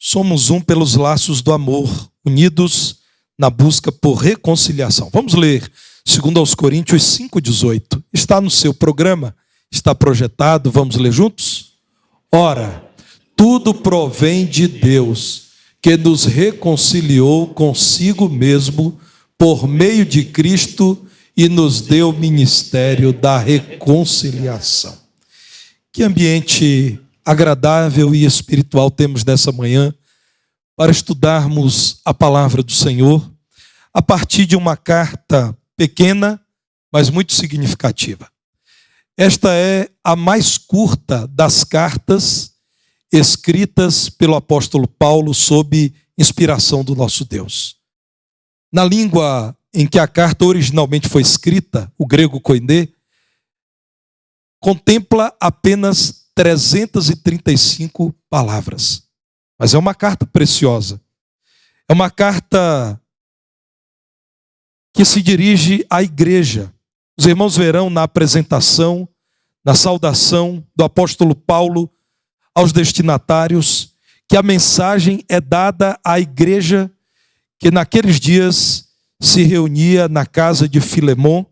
Somos um pelos laços do amor, unidos na busca por reconciliação. Vamos ler 2 Coríntios 5,18. Está no seu programa, está projetado, vamos ler juntos? Ora, tudo provém de Deus, que nos reconciliou consigo mesmo por meio de Cristo e nos deu o ministério da reconciliação. Que ambiente agradável e espiritual temos nessa manhã para estudarmos a palavra do Senhor a partir de uma carta pequena, mas muito significativa. Esta é a mais curta das cartas escritas pelo apóstolo Paulo sob inspiração do nosso Deus. Na língua em que a carta originalmente foi escrita, o grego koiné, contempla apenas 335 palavras. Mas é uma carta preciosa. É uma carta que se dirige à igreja. Os irmãos verão na apresentação, na saudação do apóstolo Paulo aos destinatários, que a mensagem é dada à igreja que naqueles dias se reunia na casa de Filemon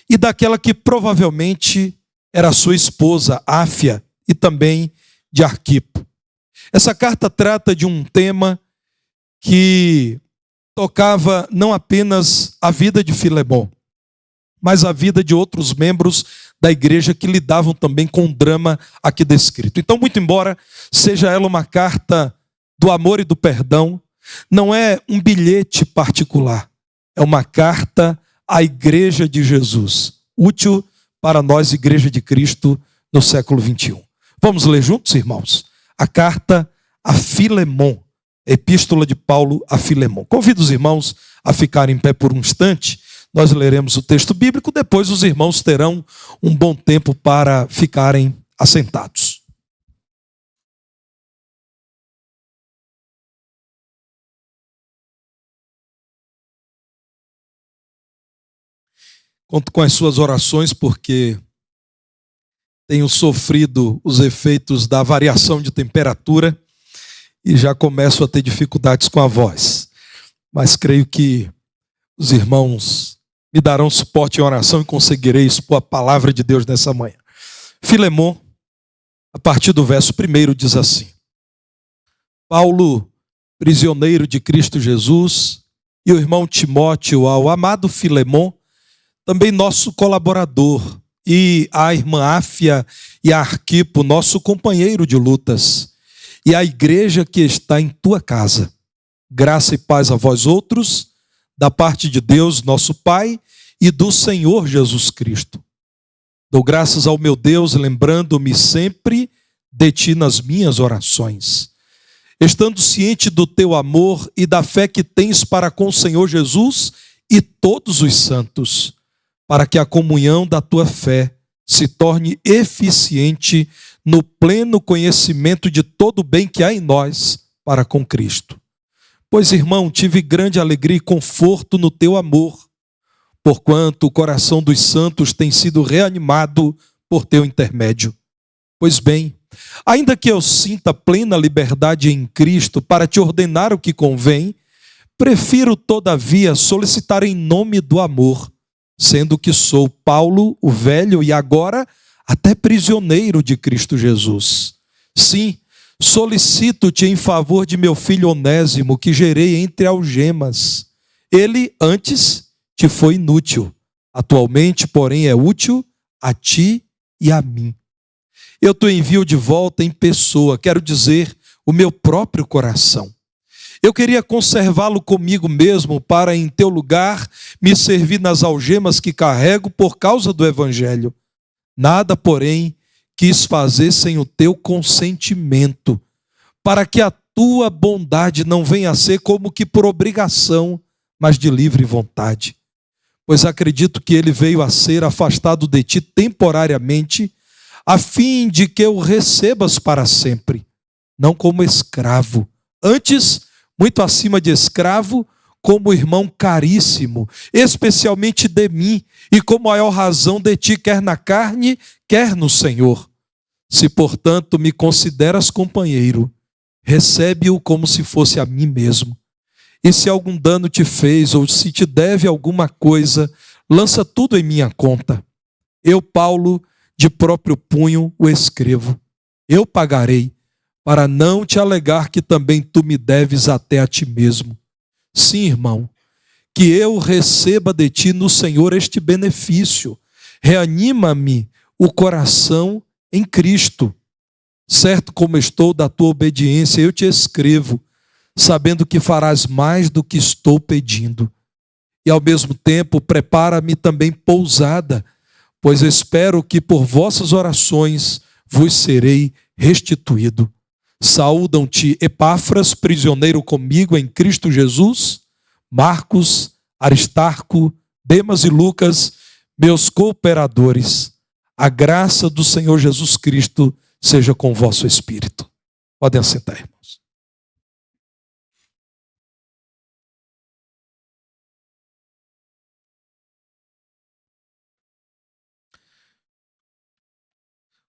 e daquela que provavelmente era sua esposa, Áfia, e também de Arquipo. Essa carta trata de um tema que tocava não apenas a vida de Filemon, mas a vida de outros membros da igreja que lidavam também com o drama aqui descrito. Então, muito embora seja ela uma carta do amor e do perdão, não é um bilhete particular, é uma carta à igreja de Jesus, útil para nós, igreja de Cristo, no século 21. Vamos ler juntos, irmãos? A carta a Filemon, a epístola de Paulo a Filemon. Convido os irmãos a ficarem em pé por um instante. Nós leremos o texto bíblico, depois os irmãos terão um bom tempo para ficarem assentados. Conto com as suas orações, porque tenho sofrido os efeitos da variação de temperatura e já começo a ter dificuldades com a voz. Mas creio que os irmãos me darão suporte em oração e conseguirei expor a palavra de Deus nessa manhã. Filemon, a partir do verso 1, diz assim: Paulo, prisioneiro de Cristo Jesus, e o irmão Timóteo ao amado Filemon, também nosso colaborador, e a irmã Áfia e a Arquipo, nosso companheiro de lutas, e a igreja que está em tua casa. Graça e paz a vós outros, da parte de Deus, nosso Pai, e do Senhor Jesus Cristo. Dou graças ao meu Deus, lembrando-me sempre de ti nas minhas orações, estando ciente do teu amor e da fé que tens para com o Senhor Jesus e todos os santos, para que a comunhão da tua fé se torne eficiente no pleno conhecimento de todo o bem que há em nós para com Cristo. Pois, irmão, tive grande alegria e conforto no teu amor, porquanto o coração dos santos tem sido reanimado por teu intermédio. Pois bem, ainda que eu sinta plena liberdade em Cristo para te ordenar o que convém, prefiro, todavia, solicitar em nome do amor, sendo que sou Paulo, o velho, e agora até prisioneiro de Cristo Jesus. Sim, solicito-te em favor de meu filho Onésimo, que gerei entre algemas. Ele antes te foi inútil, atualmente, porém, é útil a ti e a mim. Eu te envio de volta em pessoa, quero dizer, o meu próprio coração. Eu queria conservá-lo comigo mesmo para, em teu lugar, me servir nas algemas que carrego por causa do Evangelho. Nada, porém, quis fazer sem o teu consentimento, para que a tua bondade não venha a ser como que por obrigação, mas de livre vontade. Pois acredito que ele veio a ser afastado de ti temporariamente, a fim de que o recebas para sempre, não como escravo, antes muito acima de escravo, como irmão caríssimo, especialmente de mim, e com maior razão de ti, quer na carne, quer no Senhor. Se, portanto, me consideras companheiro, recebe-o como se fosse a mim mesmo. E se algum dano te fez, ou se te deve alguma coisa, lança tudo em minha conta. Eu, Paulo, de próprio punho o escrevo. Eu pagarei, para não te alegar que também tu me deves até a ti mesmo. Sim, irmão, que eu receba de ti no Senhor este benefício. Reanima-me o coração em Cristo. Certo como estou da tua obediência, eu te escrevo, sabendo que farás mais do que estou pedindo. E ao mesmo tempo, prepara-me também pousada, pois espero que por vossas orações vos serei restituído. Saúdam-te Epáfras, prisioneiro comigo em Cristo Jesus, Marcos, Aristarco, Demas e Lucas, meus cooperadores. A graça do Senhor Jesus Cristo seja com o vosso espírito. Podem assentar, irmãos.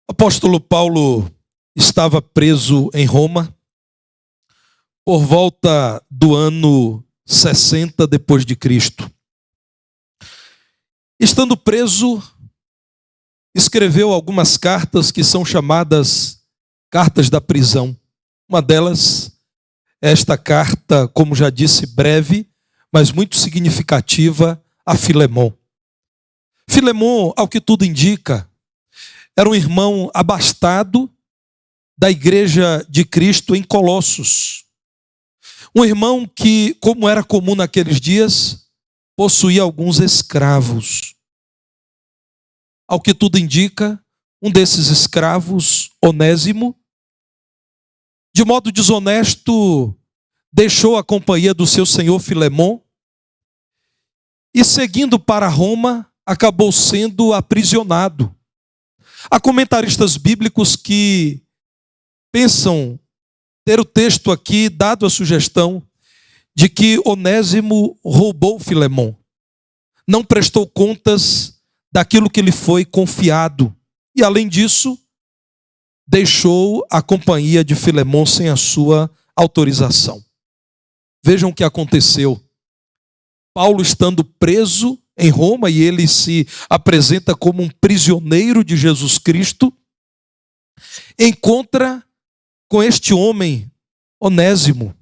O apóstolo Paulo estava preso em Roma por volta do ano 60 depois de Cristo. Estando preso, escreveu algumas cartas que são chamadas cartas da prisão. Uma delas é esta carta, como já disse, breve, mas muito significativa, a Filemon. Filemon, ao que tudo indica, era um irmão abastado da igreja de Cristo em Colossos. Um irmão que, como era comum naqueles dias, possuía alguns escravos. Ao que tudo indica, um desses escravos, Onésimo, de modo desonesto, deixou a companhia do seu senhor Filemon e, seguindo para Roma, acabou sendo aprisionado. Há comentaristas bíblicos que pensam ter o texto aqui dado a sugestão de que Onésimo roubou Filemon, não prestou contas daquilo que lhe foi confiado e, além disso, deixou a companhia de Filemon sem a sua autorização. Vejam o que aconteceu. Paulo, estando preso em Roma, e ele se apresenta como um prisioneiro de Jesus Cristo, encontra com este homem, Onésimo.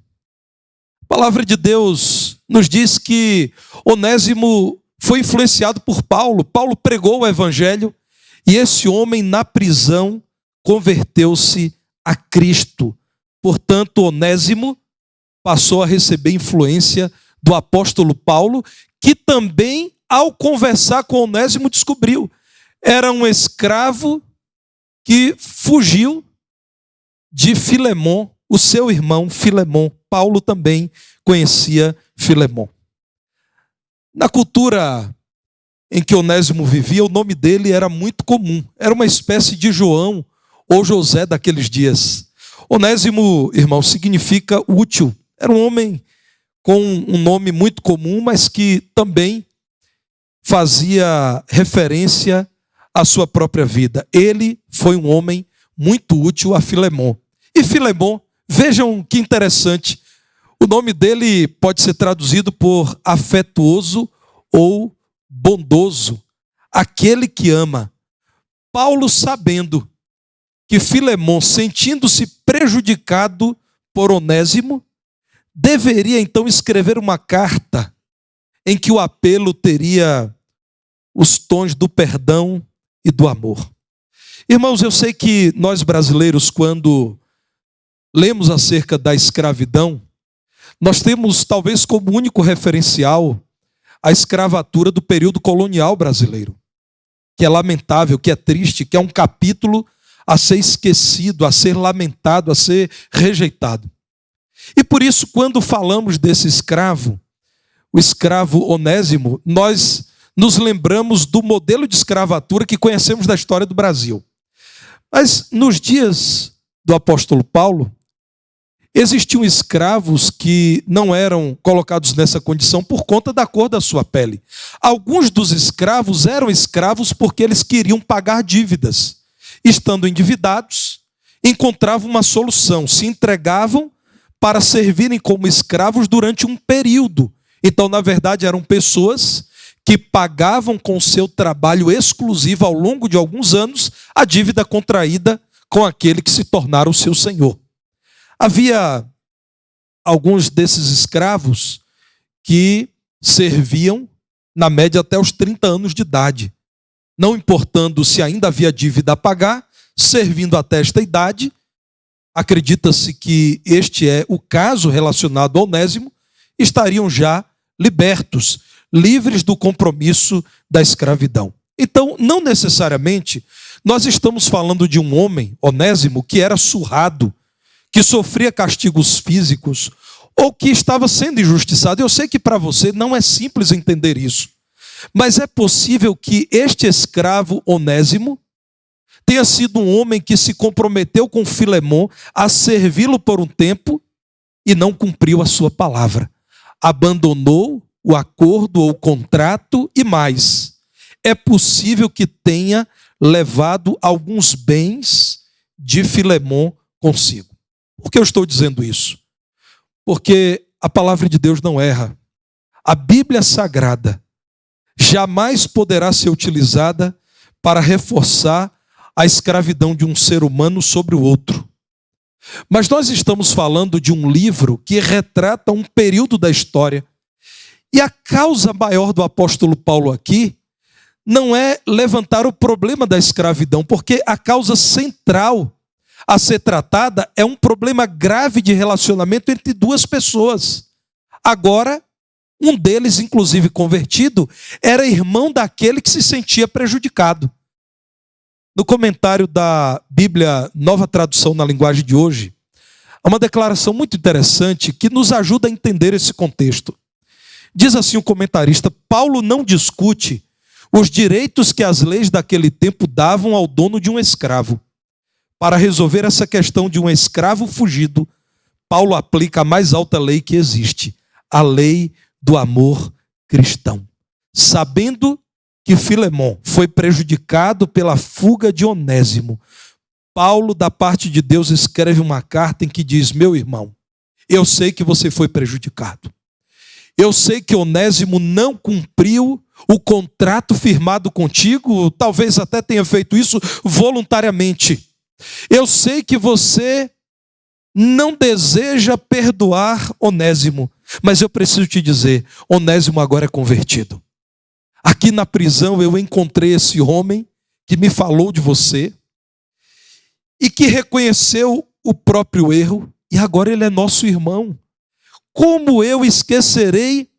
A palavra de Deus nos diz que Onésimo foi influenciado por Paulo. Paulo pregou o evangelho e esse homem na prisão converteu-se a Cristo. Portanto, Onésimo passou a receber influência do apóstolo Paulo, que também, ao conversar com Onésimo, descobriu. Era um escravo que fugiu de Filemon, o seu irmão Filemon. Paulo também conhecia Filemon. Na cultura em que Onésimo vivia, o nome dele era muito comum. Era uma espécie de João ou José daqueles dias. Onésimo, irmão, significa útil. Era um homem com um nome muito comum, mas que também fazia referência à sua própria vida. Ele foi um homem muito útil a Filemon. E Filemon, vejam que interessante, o nome dele pode ser traduzido por afetuoso ou bondoso, aquele que ama. Paulo, sabendo que Filemon, sentindo-se prejudicado por Onésimo, deveria então escrever uma carta em que o apelo teria os tons do perdão e do amor. Irmãos, eu sei que nós brasileiros, quando lemos acerca da escravidão, nós temos talvez como único referencial a escravatura do período colonial brasileiro, que é lamentável, que é triste, que é um capítulo a ser esquecido, a ser lamentado, a ser rejeitado. E por isso, quando falamos desse escravo, o escravo Onésimo, nós nos lembramos do modelo de escravatura que conhecemos da história do Brasil. Mas nos dias do apóstolo Paulo, existiam escravos que não eram colocados nessa condição por conta da cor da sua pele. Alguns dos escravos eram escravos porque eles queriam pagar dívidas. Estando endividados, encontravam uma solução, se entregavam para servirem como escravos durante um período. Então, na verdade, eram pessoas que pagavam com seu trabalho exclusivo ao longo de alguns anos a dívida contraída com aquele que se tornara o seu senhor. Havia alguns desses escravos que serviam, na média, até os 30 anos de idade. Não importando se ainda havia dívida a pagar, servindo até esta idade, acredita-se que este é o caso relacionado ao Onésimo, estariam já libertos, livres do compromisso da escravidão. Então, não necessariamente, nós estamos falando de um homem, Onésimo, que era surrado, que sofria castigos físicos, ou que estava sendo injustiçado. Eu sei que para você não é simples entender isso, mas é possível que este escravo Onésimo tenha sido um homem que se comprometeu com Filemon a servi-lo por um tempo e não cumpriu a sua palavra. Abandonou o acordo ou o contrato e mais. É possível que tenha levado alguns bens de Filemon consigo. Por que eu estou dizendo isso? Porque a palavra de Deus não erra. A Bíblia Sagrada jamais poderá ser utilizada para reforçar a escravidão de um ser humano sobre o outro. Mas nós estamos falando de um livro que retrata um período da história. E a causa maior do apóstolo Paulo aqui não é levantar o problema da escravidão, porque a causa central a ser tratada é um problema grave de relacionamento entre duas pessoas. Agora, um deles, inclusive convertido, era irmão daquele que se sentia prejudicado. No comentário da Bíblia Nova Tradução na linguagem de hoje, há uma declaração muito interessante que nos ajuda a entender esse contexto. Diz assim o comentarista: Paulo não discute os direitos que as leis daquele tempo davam ao dono de um escravo. Para resolver essa questão de um escravo fugido, Paulo aplica a mais alta lei que existe, a lei do amor cristão. Sabendo que Filemon foi prejudicado pela fuga de Onésimo, Paulo, da parte de Deus, escreve uma carta em que diz: meu irmão, eu sei que você foi prejudicado. Eu sei que Onésimo não cumpriu o contrato firmado contigo, talvez até tenha feito isso voluntariamente. Eu sei que você não deseja perdoar Onésimo, mas eu preciso te dizer, Onésimo agora é convertido. Aqui na prisão eu encontrei esse homem que me falou de você e que reconheceu o próprio erro e agora ele é nosso irmão. Como eu esquecerei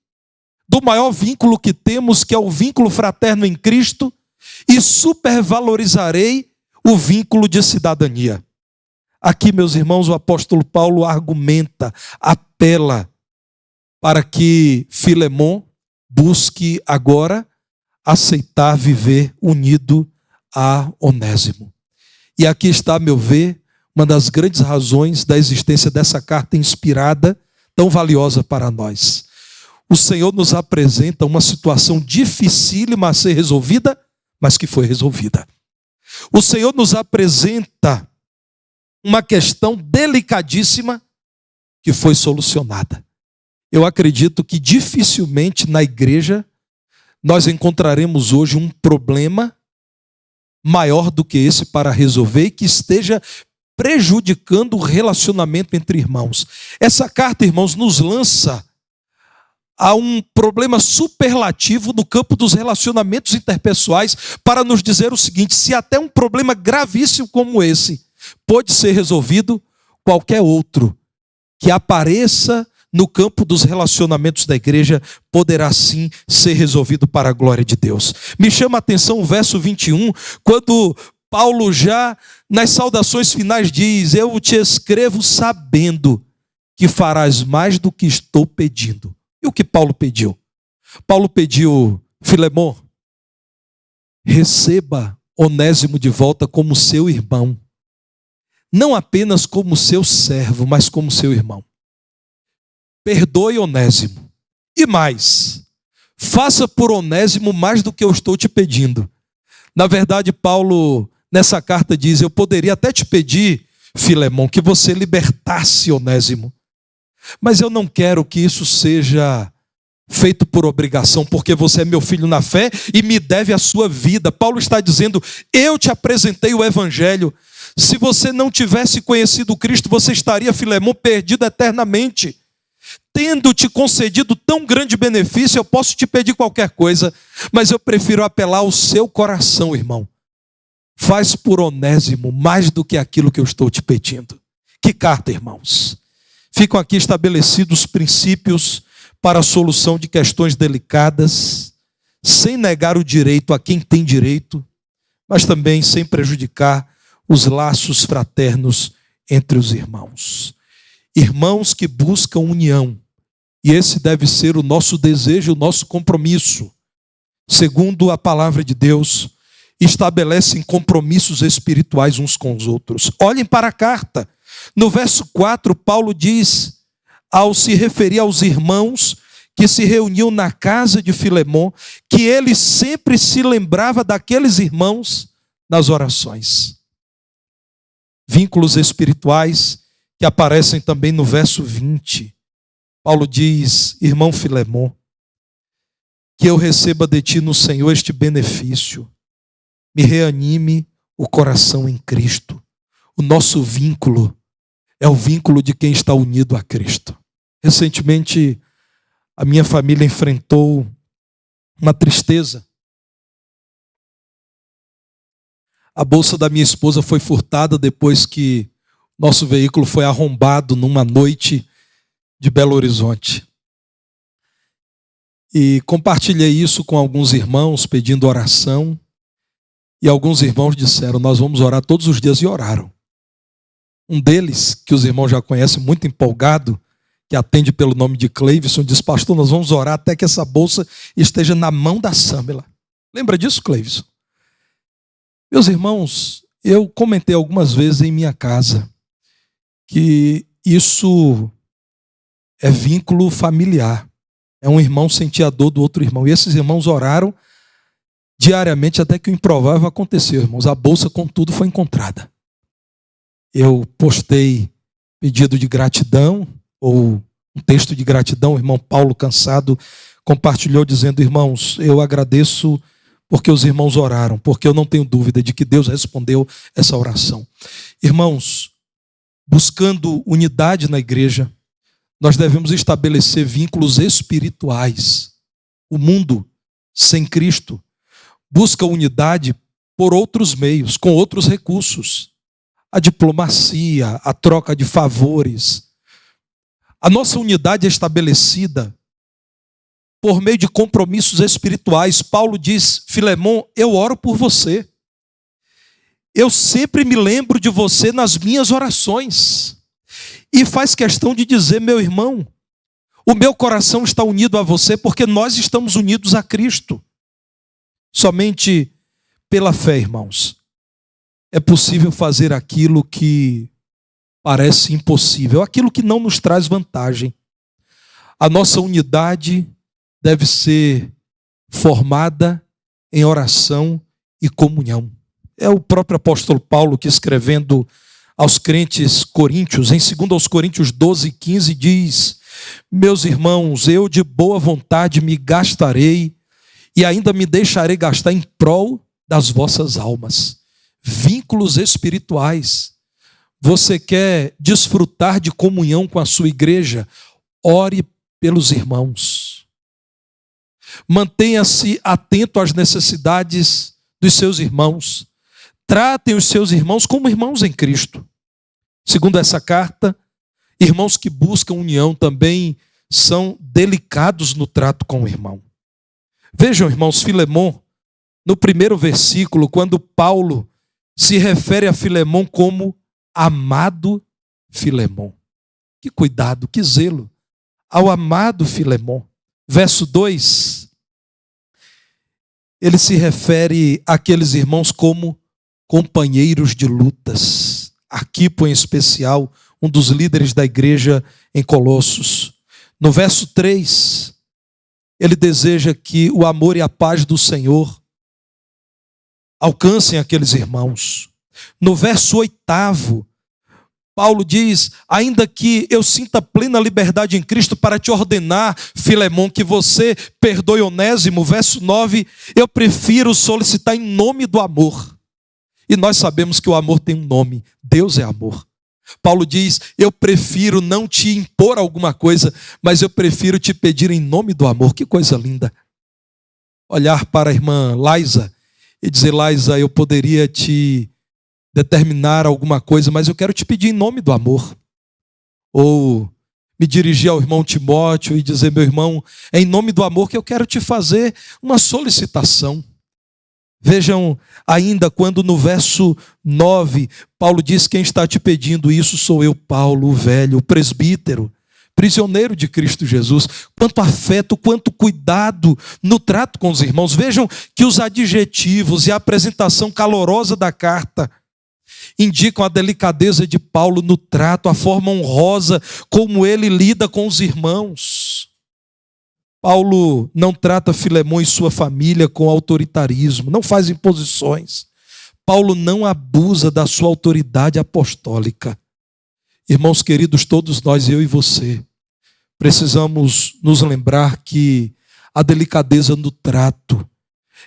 do maior vínculo que temos, que é o vínculo fraterno em Cristo, e supervalorizarei o vínculo de cidadania. Aqui, meus irmãos, o apóstolo Paulo argumenta, apela para que Filemon busque agora aceitar viver unido a Onésimo. E aqui está, a meu ver, uma das grandes razões da existência dessa carta inspirada, tão valiosa para nós. O Senhor nos apresenta uma situação dificílima a ser resolvida, mas que foi resolvida. O Senhor nos apresenta uma questão delicadíssima que foi solucionada. Eu acredito que dificilmente na igreja nós encontraremos hoje um problema maior do que esse para resolver e que esteja prejudicando o relacionamento entre irmãos. Essa carta, irmãos, nos lança a um problema superlativo no campo dos relacionamentos interpessoais para nos dizer o seguinte: se até um problema gravíssimo como esse pode ser resolvido, qualquer outro que apareça no campo dos relacionamentos da igreja poderá sim ser resolvido para a glória de Deus. Me chama a atenção o verso 21, quando Paulo já nas saudações finais diz: eu te escrevo sabendo que farás mais do que estou pedindo. E o que Paulo pediu? Paulo pediu: Filemon, receba Onésimo de volta como seu irmão. Não apenas como seu servo, mas como seu irmão. Perdoe Onésimo. E mais, faça por Onésimo mais do que eu estou te pedindo. Na verdade, Paulo, nessa carta diz: eu poderia até te pedir Filemon, que você libertasse Onésimo. Mas eu não quero que isso seja feito por obrigação, porque você é meu filho na fé e me deve a sua vida. Paulo está dizendo, eu te apresentei o evangelho. Se você não tivesse conhecido Cristo, você estaria, Filemon, perdido eternamente. Tendo te concedido tão grande benefício, eu posso te pedir qualquer coisa, mas eu prefiro apelar ao seu coração, irmão. Faz por Onésimo mais do que aquilo que eu estou te pedindo. Que carta, irmãos? Ficam aqui estabelecidos princípios para a solução de questões delicadas, sem negar o direito a quem tem direito, mas também sem prejudicar os laços fraternos entre os irmãos. Irmãos que buscam união, e esse deve ser o nosso desejo, o nosso compromisso. Segundo a palavra de Deus, estabelecem compromissos espirituais uns com os outros. Olhem para a carta. No verso 4, Paulo diz, ao se referir aos irmãos que se reuniam na casa de Filemon, que ele sempre se lembrava daqueles irmãos nas orações. Vínculos espirituais que aparecem também no verso 20. Paulo diz, irmão Filemon, que eu receba de ti no Senhor este benefício. Me reanime o coração em Cristo. O nosso vínculo é o vínculo de quem está unido a Cristo. Recentemente, a minha família enfrentou uma tristeza. A bolsa da minha esposa foi furtada depois que nosso veículo foi arrombado numa noite de Belo Horizonte. E compartilhei isso com alguns irmãos, pedindo oração. E alguns irmãos disseram, nós vamos orar todos os dias, e oraram. Um deles, que os irmãos já conhecem, muito empolgado, que atende pelo nome de Cleivson, diz, pastor, nós vamos orar até que essa bolsa esteja na mão da Sâmela. Lembra disso, Cleivson? Meus irmãos, eu comentei algumas vezes em minha casa que isso é vínculo familiar. É um irmão sentir a dor do outro irmão. E esses irmãos oraram diariamente até que o improvável aconteceu, irmãos. A bolsa, contudo, foi encontrada. Eu postei pedido de gratidão, ou um texto de gratidão. O irmão Paulo, cansado, compartilhou dizendo, irmãos, eu agradeço porque os irmãos oraram, porque eu não tenho dúvida de que Deus respondeu essa oração. Irmãos, buscando unidade na igreja, nós devemos estabelecer vínculos espirituais. O mundo sem Cristo busca unidade por outros meios, com outros recursos. A diplomacia, a troca de favores. A nossa unidade é estabelecida por meio de compromissos espirituais. Paulo diz, Filemon, eu oro por você. Eu sempre me lembro de você nas minhas orações. E faz questão de dizer, meu irmão, o meu coração está unido a você porque nós estamos unidos a Cristo. Somente pela fé, irmãos, é possível fazer aquilo que parece impossível, aquilo que não nos traz vantagem. A nossa unidade deve ser formada em oração e comunhão. É o próprio apóstolo Paulo que, escrevendo aos crentes coríntios, em 2 Coríntios 12:15, diz, meus irmãos, eu de boa vontade me gastarei e ainda me deixarei gastar em prol das vossas almas. Vínculos espirituais. Você quer desfrutar de comunhão com a sua igreja? Ore pelos irmãos. Mantenha-se atento às necessidades dos seus irmãos. Tratem os seus irmãos como irmãos em Cristo. Segundo essa carta, irmãos que buscam união também são delicados no trato com o irmão. Vejam, irmãos, Filemon, no primeiro versículo, quando Paulo se refere a Filemon como amado Filemon. Que cuidado, que zelo. Ao amado Filemon. Verso 2, ele se refere àqueles irmãos como companheiros de lutas. Arquipo, em especial, um dos líderes da igreja em Colossos. No verso 3, ele deseja que o amor e a paz do Senhor alcancem aqueles irmãos. No verso 8, Paulo diz: ainda que eu sinta plena liberdade em Cristo para te ordenar, Filemon, que você perdoe Onésimo, verso 9, eu prefiro solicitar em nome do amor. E nós sabemos que o amor tem um nome: Deus é amor. Paulo diz: eu prefiro não te impor alguma coisa, mas eu prefiro te pedir em nome do amor. Que coisa linda. Olhar para a irmã Laisa e dizer: Laisa, eu poderia te determinar alguma coisa, mas eu quero te pedir em nome do amor. Ou me dirigir ao irmão Timóteo e dizer: meu irmão, é em nome do amor que eu quero te fazer uma solicitação. Vejam ainda quando no verso 9, Paulo diz: quem está te pedindo isso sou eu, Paulo, o velho, o presbítero, prisioneiro de Cristo Jesus. Quanto afeto, quanto cuidado no trato com os irmãos. Vejam que os adjetivos e a apresentação calorosa da carta indicam a delicadeza de Paulo no trato, a forma honrosa como ele lida com os irmãos. Paulo não trata Filemão e sua família com autoritarismo, não faz imposições. Paulo não abusa da sua autoridade apostólica. Irmãos queridos, todos nós, eu e você, precisamos nos lembrar que a delicadeza no trato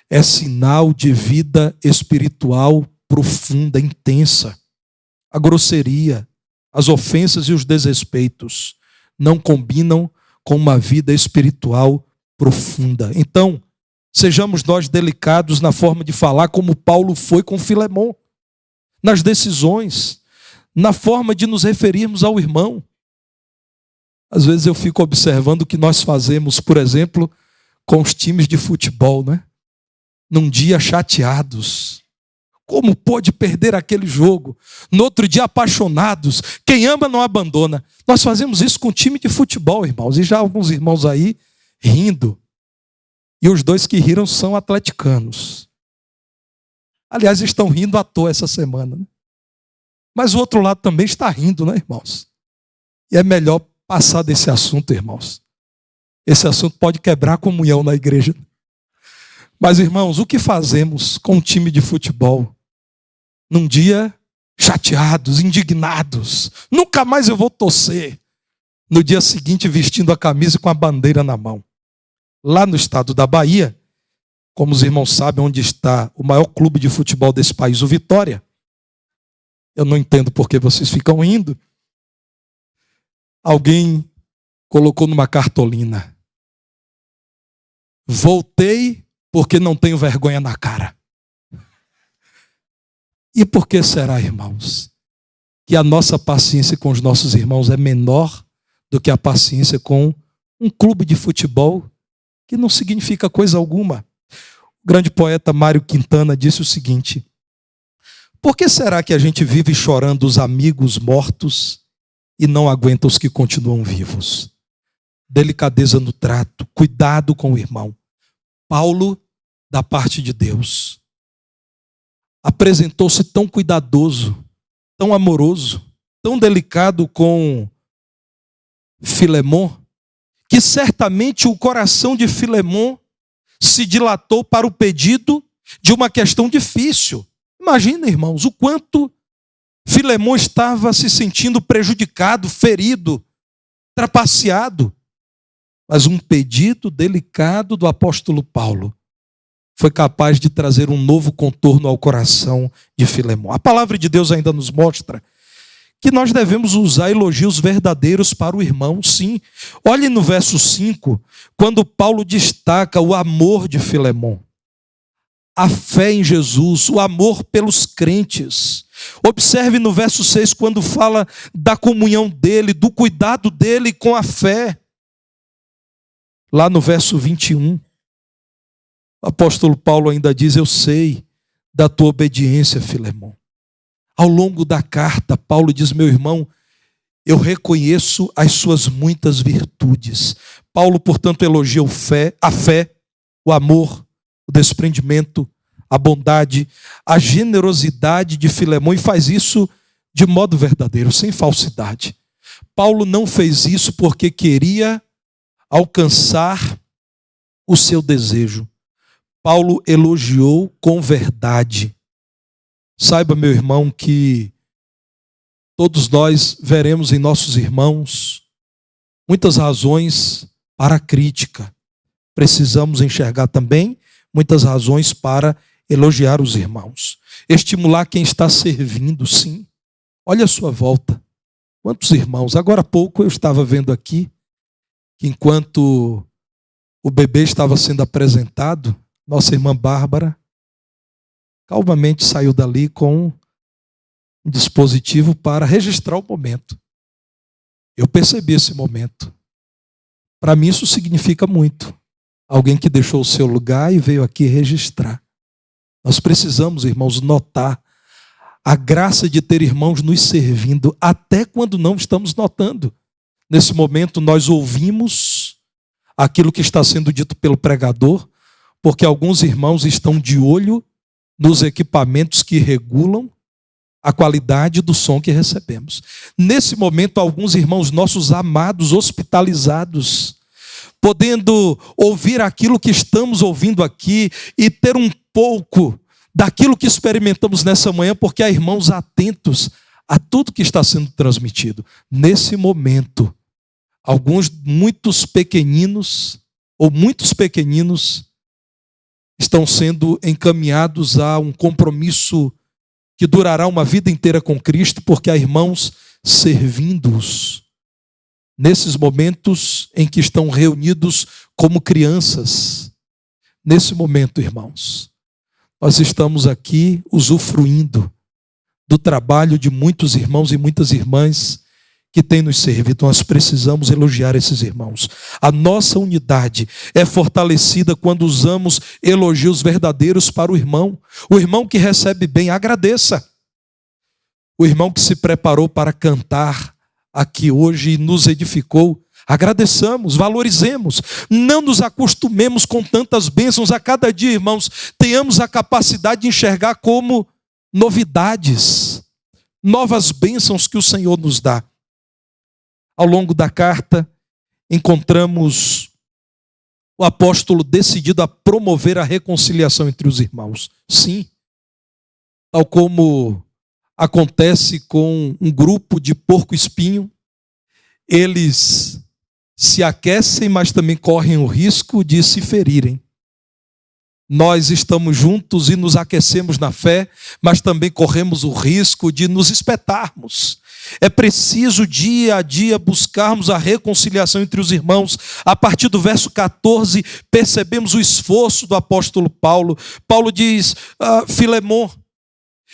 é sinal de vida espiritual profunda, intensa. A grosseria, as ofensas e os desrespeitos não combinam com uma vida espiritual profunda. Então, sejamos nós delicados na forma de falar, como Paulo foi com Filemão, nas decisões, na forma de nos referirmos ao irmão. Às vezes eu fico observando o que nós fazemos, por exemplo, com os times de futebol, né? Num dia chateados. Como pôde perder aquele jogo? No outro dia apaixonados. Quem ama não abandona. Nós fazemos isso com time de futebol, irmãos. E já alguns irmãos aí rindo. E os dois que riram são atleticanos. Aliás, estão rindo à toa essa semana, né? Mas o outro lado também está rindo, né, irmãos? E é melhor passar desse assunto, irmãos. Esse assunto pode quebrar a comunhão na igreja. Mas, irmãos, o que fazemos com um time de futebol? Num dia chateados, indignados. Nunca mais eu vou torcer. No dia seguinte, vestindo a camisa com a bandeira na mão. Lá no estado da Bahia, como os irmãos sabem onde está o maior clube de futebol desse país, o Vitória. Eu não entendo por que vocês ficam indo. Alguém colocou numa cartolina: voltei porque não tenho vergonha na cara. E por que será, irmãos, que a nossa paciência com os nossos irmãos é menor do que a paciência com um clube de futebol que não significa coisa alguma? O grande poeta Mário Quintana disse o seguinte: por que será que a gente vive chorando os amigos mortos e não aguenta os que continuam vivos? Delicadeza no trato, cuidado com o irmão. Paulo, da parte de Deus, apresentou-se tão cuidadoso, tão amoroso, tão delicado com Filemão, que certamente o coração de Filemão se dilatou para o pedido de uma questão difícil. Imagina, irmãos, o quanto Filemão estava se sentindo prejudicado, ferido, trapaceado. Mas um pedido delicado do apóstolo Paulo foi capaz de trazer um novo contorno ao coração de Filemão. A palavra de Deus ainda nos mostra que nós devemos usar elogios verdadeiros para o irmão, sim. Olhe no verso 5, quando Paulo destaca o amor de Filemão. A fé em Jesus, o amor pelos crentes. Observe no verso 6, quando fala da comunhão dele, do cuidado dele com a fé. Lá no verso 21, o apóstolo Paulo ainda diz: eu sei da tua obediência, Filemão. Ao longo da carta, Paulo diz: meu irmão, eu reconheço as suas muitas virtudes. Paulo, portanto, elogia a fé, o amor, o desprendimento, a bondade, a generosidade de Filemão, e faz isso de modo verdadeiro, sem falsidade. Paulo não fez isso porque queria alcançar o seu desejo. Paulo elogiou com verdade. Saiba, meu irmão, que Todos nós veremos em nossos irmãos muitas razões para a crítica. Precisamos enxergar também muitas razões para elogiar os irmãos. Estimular quem está servindo, sim. Olha a sua volta. Quantos irmãos? Agora há pouco eu estava vendo aqui que enquanto o bebê estava sendo apresentado, nossa irmã Bárbara calmamente saiu dali com um dispositivo para registrar o momento. Eu percebi esse momento. Para mim isso significa muito. Alguém que deixou o seu lugar e veio aqui registrar. Nós precisamos, irmãos, notar a graça de ter irmãos nos servindo, até quando não estamos notando. Nesse momento nós ouvimos aquilo que está sendo dito pelo pregador, porque alguns irmãos estão de olho nos equipamentos que regulam a qualidade do som que recebemos. Nesse momento, alguns irmãos nossos amados, hospitalizados, podendo ouvir aquilo que estamos ouvindo aqui e ter um pouco daquilo que experimentamos nessa manhã, porque há irmãos atentos a tudo que está sendo transmitido. Nesse momento, muitos pequeninos estão sendo encaminhados a um compromisso que durará uma vida inteira com Cristo, porque há irmãos servindo-os nesses momentos em que estão reunidos como crianças. Nesse momento, irmãos, nós estamos aqui usufruindo do trabalho de muitos irmãos e muitas irmãs que têm nos servido. Nós precisamos elogiar esses irmãos. A nossa unidade é fortalecida quando usamos elogios verdadeiros para o irmão. O irmão que recebe bem, agradeça. O irmão que se preparou para cantar aqui hoje e nos edificou, agradeçamos, valorizemos. Não nos acostumemos com tantas bênçãos a cada dia, irmãos. Tenhamos a capacidade de enxergar como novidades, novas bênçãos que o Senhor nos dá. Ao longo da carta, encontramos o apóstolo decidido a promover a reconciliação entre os irmãos. Sim, tal como acontece com um grupo de porco-espinho, eles se aquecem, mas também correm o risco de se ferirem. Nós estamos juntos e nos aquecemos na fé, mas também corremos o risco de nos espetarmos. É preciso dia a dia buscarmos a reconciliação entre os irmãos. A partir do verso 14, percebemos o esforço do apóstolo Paulo. Paulo diz, Filemon,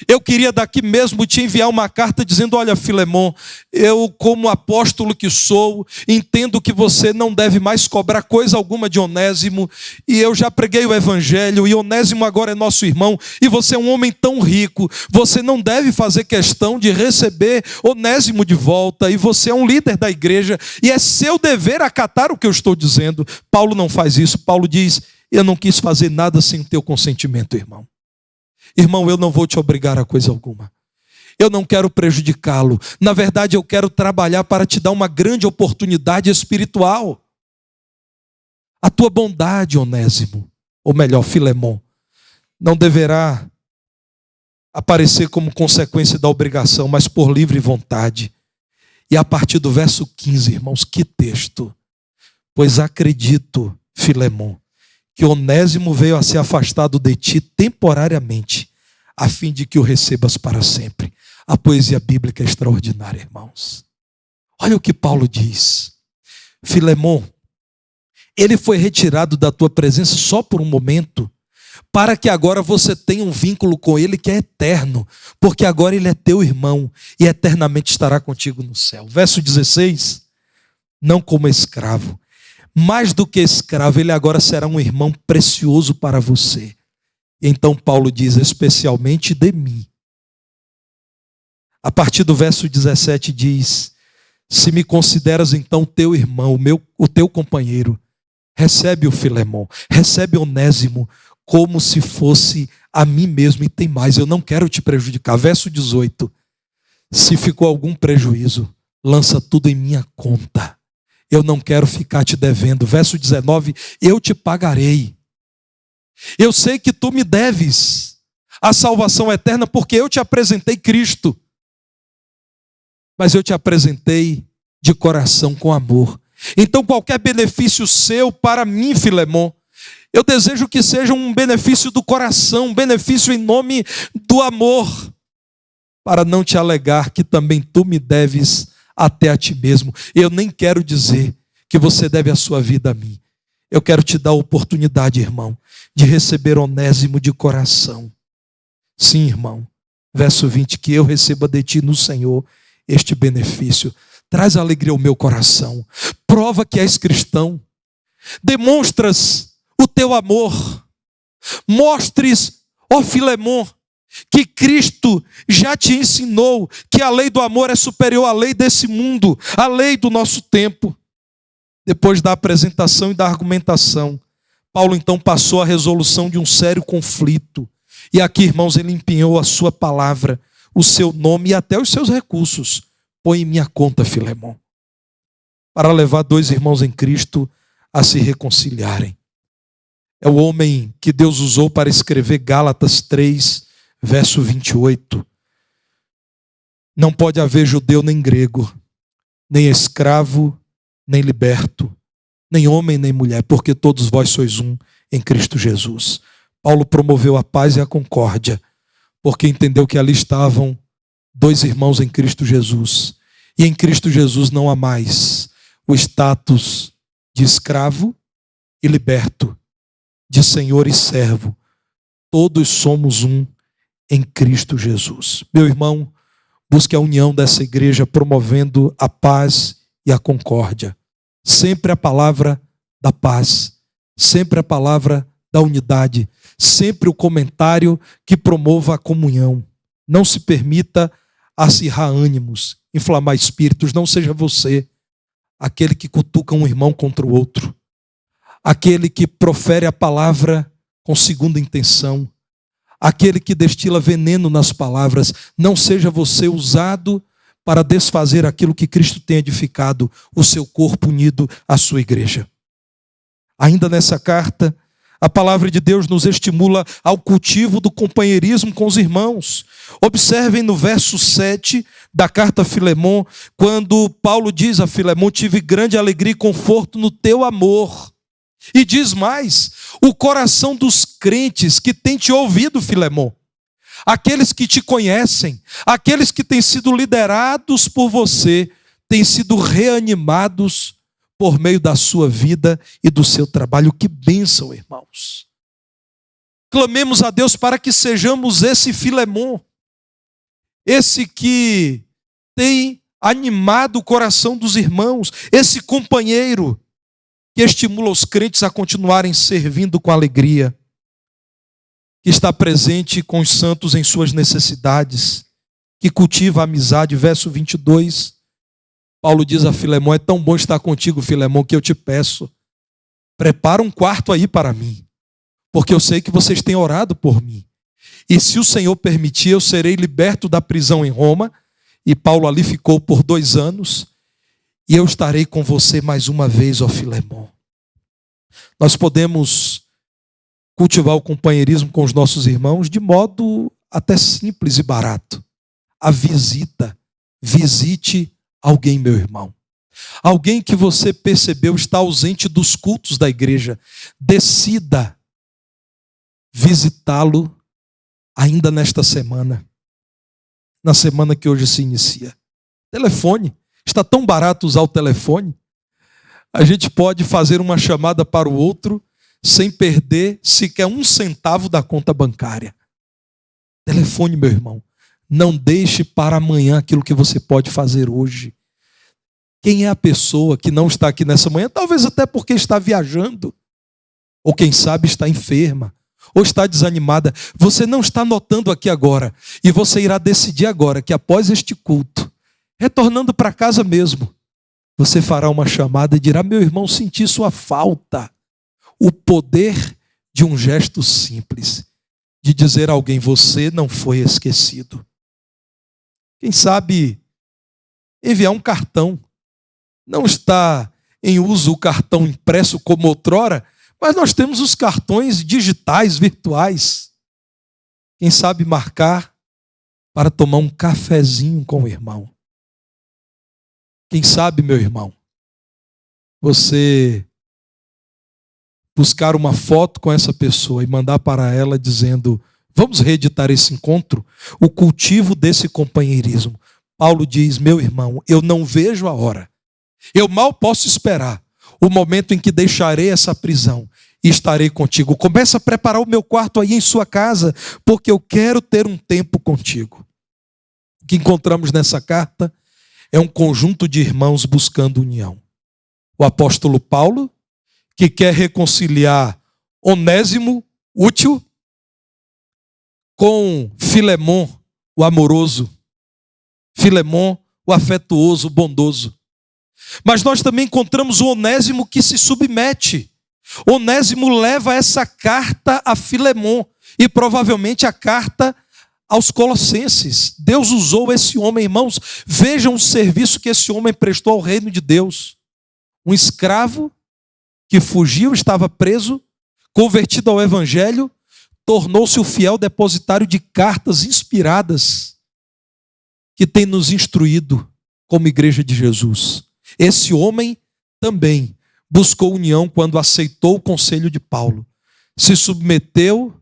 eu queria daqui mesmo te enviar uma carta dizendo, olha, Filemon, eu como apóstolo que sou, entendo que você não deve mais cobrar coisa alguma de Onésimo, e eu já preguei o evangelho, e Onésimo agora é nosso irmão, e você é um homem tão rico, você não deve fazer questão de receber Onésimo de volta, e você é um líder da igreja, e é seu dever acatar o que eu estou dizendo. Paulo não faz isso. Paulo diz, eu não quis fazer nada sem o teu consentimento, irmão. Irmão, eu não vou te obrigar a coisa alguma. Eu não quero prejudicá-lo. Na verdade, eu quero trabalhar para te dar uma grande oportunidade espiritual. A tua bondade, Onésimo, ou melhor, Filemon, não deverá aparecer como consequência da obrigação, mas por livre vontade. E a partir do verso 15, irmãos, que texto. Pois acredito, Filemon, que Onésimo veio a ser afastado de ti temporariamente, a fim de que o recebas para sempre. A poesia bíblica é extraordinária, irmãos. Olha o que Paulo diz. Filemon, ele foi retirado da tua presença só por um momento, para que agora você tenha um vínculo com ele que é eterno, porque agora ele é teu irmão e eternamente estará contigo no céu. Verso 16, não como escravo, mais do que escravo, ele agora será um irmão precioso para você. Então Paulo diz, especialmente de mim. A partir do verso 17 diz, se me consideras então teu irmão, o teu companheiro, recebe o Filemon, recebe Onésimo, como se fosse a mim mesmo. E tem mais, eu não quero te prejudicar. Verso 18, se ficou algum prejuízo, lança tudo em minha conta. Eu não quero ficar te devendo. Verso 19, eu te pagarei. Eu sei que tu me deves a salvação eterna, porque eu te apresentei Cristo. mas eu te apresentei de coração com amor. Então qualquer benefício seu para mim, Filemon, eu desejo que seja um benefício do coração, um benefício em nome do amor, para não te alegar que também tu me deves até a ti mesmo. Eu nem quero dizer que você deve a sua vida a mim. Eu quero te dar a oportunidade, irmão, de receber Onésimo de coração. Sim, irmão. Verso 20, que eu receba de ti no Senhor este benefício. Traz alegria ao meu coração. Prova que és cristão. Demonstras o teu amor. Mostres, ó Filemon, que Cristo já te ensinou que a lei do amor é superior à lei desse mundo, à lei do nosso tempo. Depois da apresentação e da argumentação, Paulo então passou à resolução de um sério conflito. E aqui, irmãos, ele empenhou a sua palavra, o seu nome e até os seus recursos. Põe em minha conta, Filemon, para levar dois irmãos em Cristo a se reconciliarem. É o homem que Deus usou para escrever Gálatas 3, verso 28. Não pode haver judeu nem grego, nem escravo, nem liberto, nem homem nem mulher, porque todos vós sois um em Cristo Jesus. Paulo promoveu a paz e a concórdia, porque entendeu que ali estavam dois irmãos em Cristo Jesus. E em Cristo Jesus não há mais o status de escravo e liberto, de senhor e servo. Todos somos um em Cristo Jesus. Meu irmão, busque a união dessa igreja promovendo a paz e a concórdia. Sempre a palavra da paz, sempre a palavra da unidade, sempre o comentário que promova a comunhão. Não se permita acirrar ânimos, inflamar espíritos. Não seja você aquele que cutuca um irmão contra o outro, aquele que profere a palavra com segunda intenção, aquele que destila veneno nas palavras. Não seja você usado para desfazer aquilo que Cristo tem edificado, o seu corpo unido à sua igreja. Ainda nessa carta, a palavra de Deus nos estimula ao cultivo do companheirismo com os irmãos. Observem no verso 7 da carta a Filemon, quando Paulo diz a Filemon: tive grande alegria e conforto no teu amor. E diz mais: o coração dos crentes que tem te ouvido, Filemon, aqueles que te conhecem, aqueles que têm sido liderados por você, têm sido reanimados por meio da sua vida e do seu trabalho. Que bênção, irmãos. Clamemos a Deus para que sejamos esse Filemon, esse que tem animado o coração dos irmãos, esse companheiro que estimula os crentes a continuarem servindo com alegria, que está presente com os santos em suas necessidades, que cultiva a amizade. Verso 22, Paulo diz a Filemon: é tão bom estar contigo, Filemon, que eu te peço, prepara um quarto aí para mim, porque eu sei que vocês têm orado por mim. E se o Senhor permitir, eu serei liberto da prisão em Roma. E Paulo ali ficou por 2 anos. E eu estarei com você mais uma vez, ó Filemon. Nós podemos cultivar o companheirismo com os nossos irmãos de modo até simples e barato. A visita. Visite alguém, meu irmão. Alguém que você percebeu está ausente dos cultos da igreja. Decida visitá-lo ainda nesta semana. Na semana que hoje se inicia. Telefone. Está tão barato usar o telefone. A gente pode fazer uma chamada para o outro sem perder sequer 1 centavo da conta bancária. Telefone, meu irmão. Não deixe para amanhã aquilo que você pode fazer hoje. Quem é a pessoa que não está aqui nessa manhã? Talvez até porque está viajando. Ou quem sabe está enferma. Ou está desanimada. Você não está notando aqui agora. E você irá decidir agora que após este culto, retornando para casa mesmo, você fará uma chamada e dirá: meu irmão, senti sua falta. O poder de um gesto simples, de dizer a alguém: você não foi esquecido. Quem sabe enviar um cartão. Não está em uso o cartão impresso como outrora, mas nós temos os cartões digitais, virtuais. Quem sabe marcar para tomar um cafezinho com o irmão. Quem sabe, meu irmão, você buscar uma foto com essa pessoa e mandar para ela dizendo: vamos reeditar esse encontro, o cultivo desse companheirismo. Paulo diz: meu irmão, eu não vejo a hora, eu mal posso esperar o momento em que deixarei essa prisão e estarei contigo. Começa a preparar o meu quarto aí em sua casa, porque eu quero ter um tempo contigo. O que encontramos nessa carta é um conjunto de irmãos buscando união. O apóstolo Paulo, que quer reconciliar Onésimo, útil, com Filemon, o amoroso, Filemon, o afetuoso, o bondoso. Mas nós também encontramos o Onésimo que se submete. Onésimo leva essa carta a Filemon e provavelmente a carta aos Colossenses. Deus usou esse homem, irmãos. Vejam o serviço que esse homem prestou ao reino de Deus. Um escravo que fugiu, estava preso, convertido ao evangelho, tornou-se o fiel depositário de cartas inspiradas que tem nos instruído como igreja de Jesus. Esse homem também buscou união quando aceitou o conselho de Paulo. Se submeteu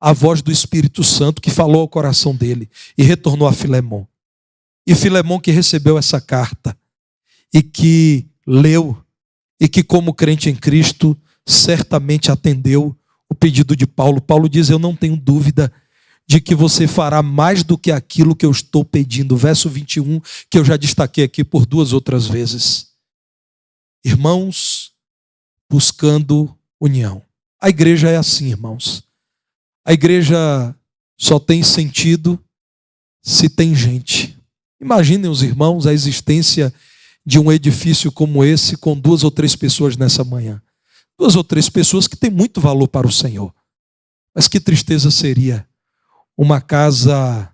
à voz do Espírito Santo que falou ao coração dele e retornou a Filemon. E Filemon que recebeu essa carta e que leu e que como crente em Cristo certamente atendeu o pedido de Paulo. Paulo diz: eu não tenho dúvida de que você fará mais do que aquilo que eu estou pedindo. Verso 21, que eu já destaquei aqui por 2 outras vezes. Irmãos buscando união. A igreja é assim, irmãos. A igreja só tem sentido se tem gente. Imaginem os irmãos a existência de um edifício como esse com 2 ou 3 pessoas nessa manhã. 2 ou 3 pessoas que têm muito valor para o Senhor. Mas que tristeza seria uma casa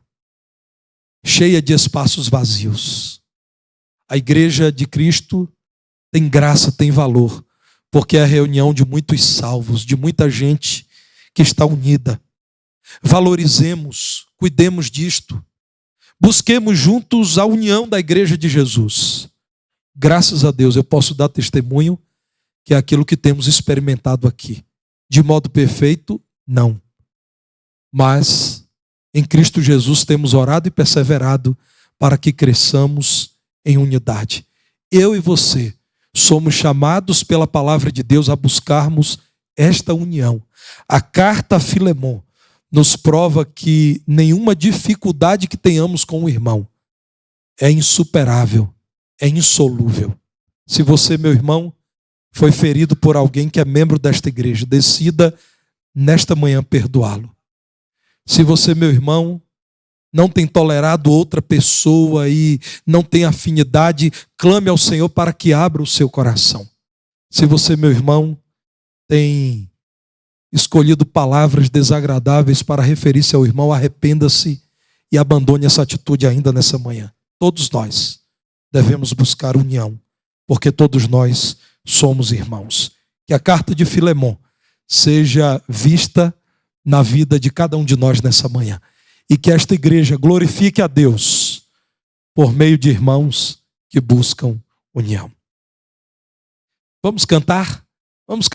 cheia de espaços vazios. A igreja de Cristo tem graça, tem valor, porque é a reunião de muitos salvos, de muita gente que está unida. Valorizemos, cuidemos disto. Busquemos juntos a união da igreja de Jesus. Graças a Deus eu posso dar testemunho que é aquilo que temos experimentado aqui. De modo perfeito, não. Mas em Cristo Jesus temos orado e perseverado para que cresçamos em unidade. Eu e você somos chamados pela palavra de Deus a buscarmos esta união. A carta a Filemon nos prova que nenhuma dificuldade que tenhamos com o irmão é insuperável, é insolúvel. Se você, meu irmão, foi ferido por alguém que é membro desta igreja, decida nesta manhã perdoá-lo. Se você, meu irmão, não tem tolerado outra pessoa e não tem afinidade, clame ao Senhor para que abra o seu coração. Se você, meu irmão, tem escolhido palavras desagradáveis para referir-se ao irmão, arrependa-se e abandone essa atitude ainda nessa manhã. Todos nós devemos buscar união, porque todos nós somos irmãos. Que a carta de Filemon seja vista na vida de cada um de nós nessa manhã. E que esta igreja glorifique a Deus por meio de irmãos que buscam união. Vamos cantar? Vamos